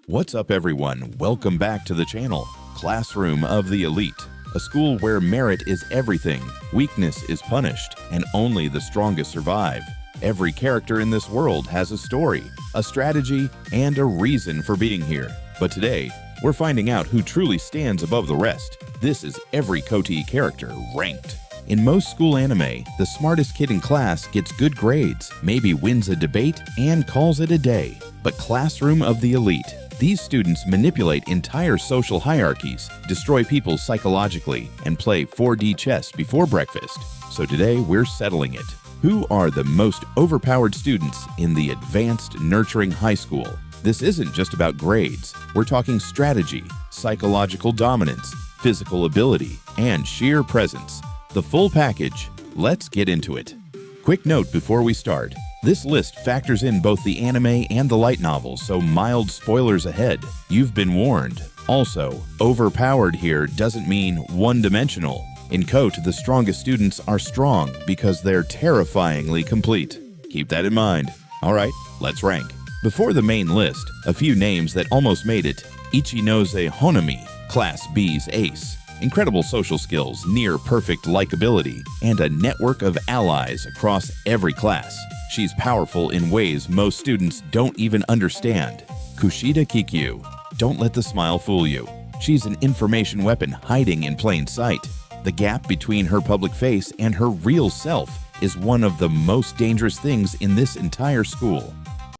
What's up everyone, welcome back to the channel, Classroom of the Elite, a school where merit is everything, weakness is punished, and only the strongest survive. Every character in this world has a story, a strategy, and a reason for being here. But today, we're finding out who truly stands above the rest. This is every Koenji character ranked. In most school anime, the smartest kid in class gets good grades, maybe wins a debate, and calls it a day. But Classroom of the Elite, these students manipulate entire social hierarchies, destroy people psychologically, and play 4D chess before breakfast. So today, we're settling it. Who are the most overpowered students in the advanced nurturing high school? This isn't just about grades. We're talking strategy, psychological dominance, physical ability, and sheer presence. The full package. Let's get into it. Quick note before we start. This list factors in both the anime and the light novels, so mild spoilers ahead. You've been warned. Also, overpowered here doesn't mean one-dimensional. In KOT, the strongest students are strong because they're terrifyingly complete. Keep that in mind. Alright, let's rank. Before the main list, a few names that almost made it. Ichinose Honami, Class B's ace. Incredible social skills, near-perfect likability, and a network of allies across every class. She's powerful in ways most students don't even understand. Kushida Kikyu. Don't let the smile fool you. She's an information weapon hiding in plain sight. The gap between her public face and her real self is one of the most dangerous things in this entire school.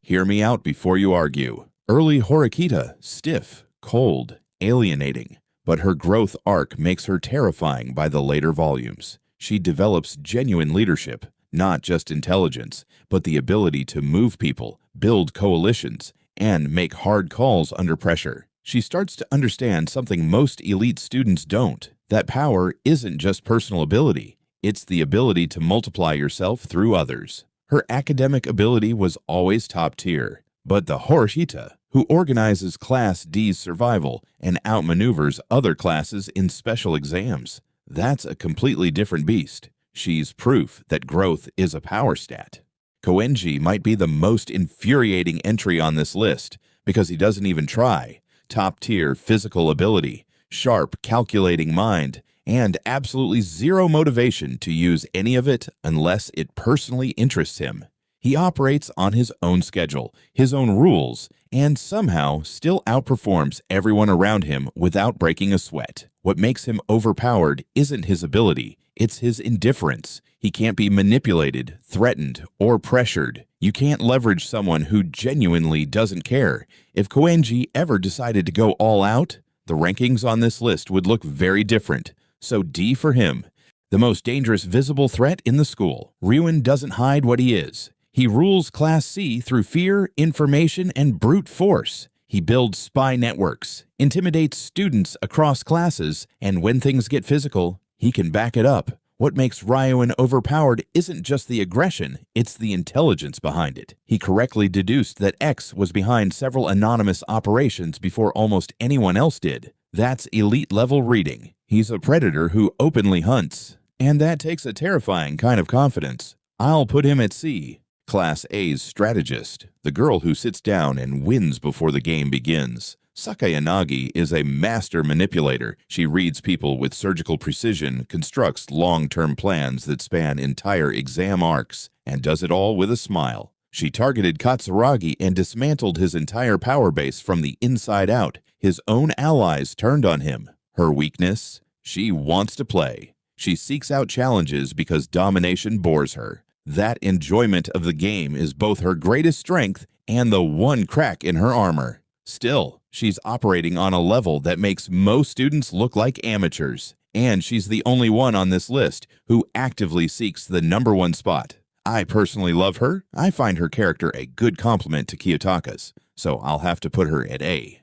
Hear me out before you argue. Early Horikita, stiff, cold, alienating. But her growth arc makes her terrifying by the later volumes. She develops genuine leadership, not just intelligence, but the ability to move people, build coalitions, and make hard calls under pressure. She starts to understand something most elite students don't. That power isn't just personal ability, it's the ability to multiply yourself through others. Her academic ability was always top tier, but the Horikita, who organizes Class D's survival and outmaneuvers other classes in special exams. That's a completely different beast. She's proof that growth is a power stat. Koenji might be the most infuriating entry on this list because he doesn't even try. Top-tier physical ability, sharp, calculating mind, and absolutely zero motivation to use any of it unless it personally interests him. He operates on his own schedule, his own rules, and somehow still outperforms everyone around him without breaking a sweat. What makes him overpowered isn't his ability, it's his indifference. He can't be manipulated, threatened, or pressured. You can't leverage someone who genuinely doesn't care. If Koenji ever decided to go all out, the rankings on this list would look very different. So D for him. The most dangerous visible threat in the school. Ryuen doesn't hide what he is. He rules Class C through fear, information, and brute force. He builds spy networks, intimidates students across classes, and when things get physical, he can back it up. What makes Ryuen overpowered isn't just the aggression, it's the intelligence behind it. He correctly deduced that X was behind several anonymous operations before almost anyone else did. That's elite-level reading. He's a predator who openly hunts, and that takes a terrifying kind of confidence. I'll put him at C. Class A's strategist, the girl who sits down and wins before the game begins. Sakayanagi is a master manipulator. She reads people with surgical precision, constructs long-term plans that span entire exam arcs, and does it all with a smile. She targeted Katsuragi and dismantled his entire power base from the inside out. His own allies turned on him. Her weakness? She wants to play. She seeks out challenges because domination bores her. That enjoyment of the game is both her greatest strength and the one crack in her armor. Still, she's operating on a level that makes most students look like amateurs. And she's the only one on this list who actively seeks the #1 spot. I personally love her. I find her character a good complement to Kiyotaka's, so I'll have to put her at A.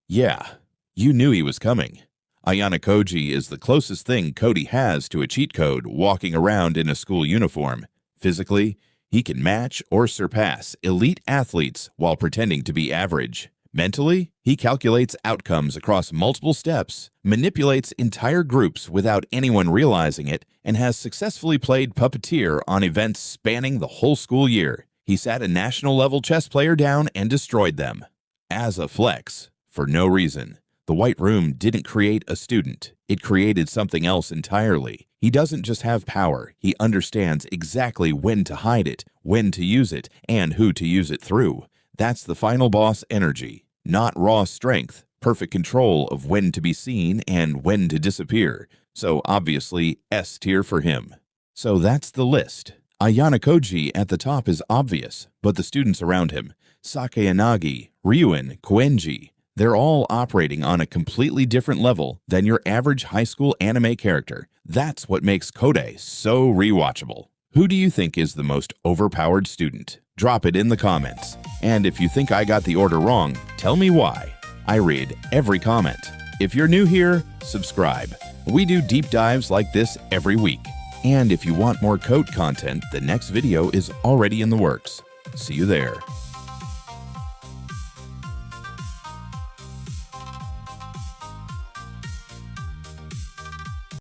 Yeah, you knew he was coming. Ayanokōji is the closest thing Cody has to a cheat code walking around in a school uniform. Physically, he can match or surpass elite athletes while pretending to be average. Mentally, he calculates outcomes across multiple steps, manipulates entire groups without anyone realizing it, and has successfully played puppeteer on events spanning the whole school year. He sat a national-level chess player down and destroyed them. as a flex, for no reason. The White Room didn't create a student. It created something else entirely. He doesn't just have power, he understands exactly when to hide it, when to use it, and who to use it through. That's the final boss energy, not raw strength, perfect control of when to be seen and when to disappear. So obviously, S tier for him. So that's the list. Ayanokōji at the top is obvious, but the students around him, Sakayanagi, Ryuen, Koenji, they're all operating on a completely different level than your average high school anime character. That's what makes Kode so rewatchable. Who do you think is the most overpowered student? Drop it in the comments. And if you think I got the order wrong, tell me why. I read every comment. If you're new here, subscribe. We do deep dives like this every week. And if you want more code content, the next video is already in the works. See you there.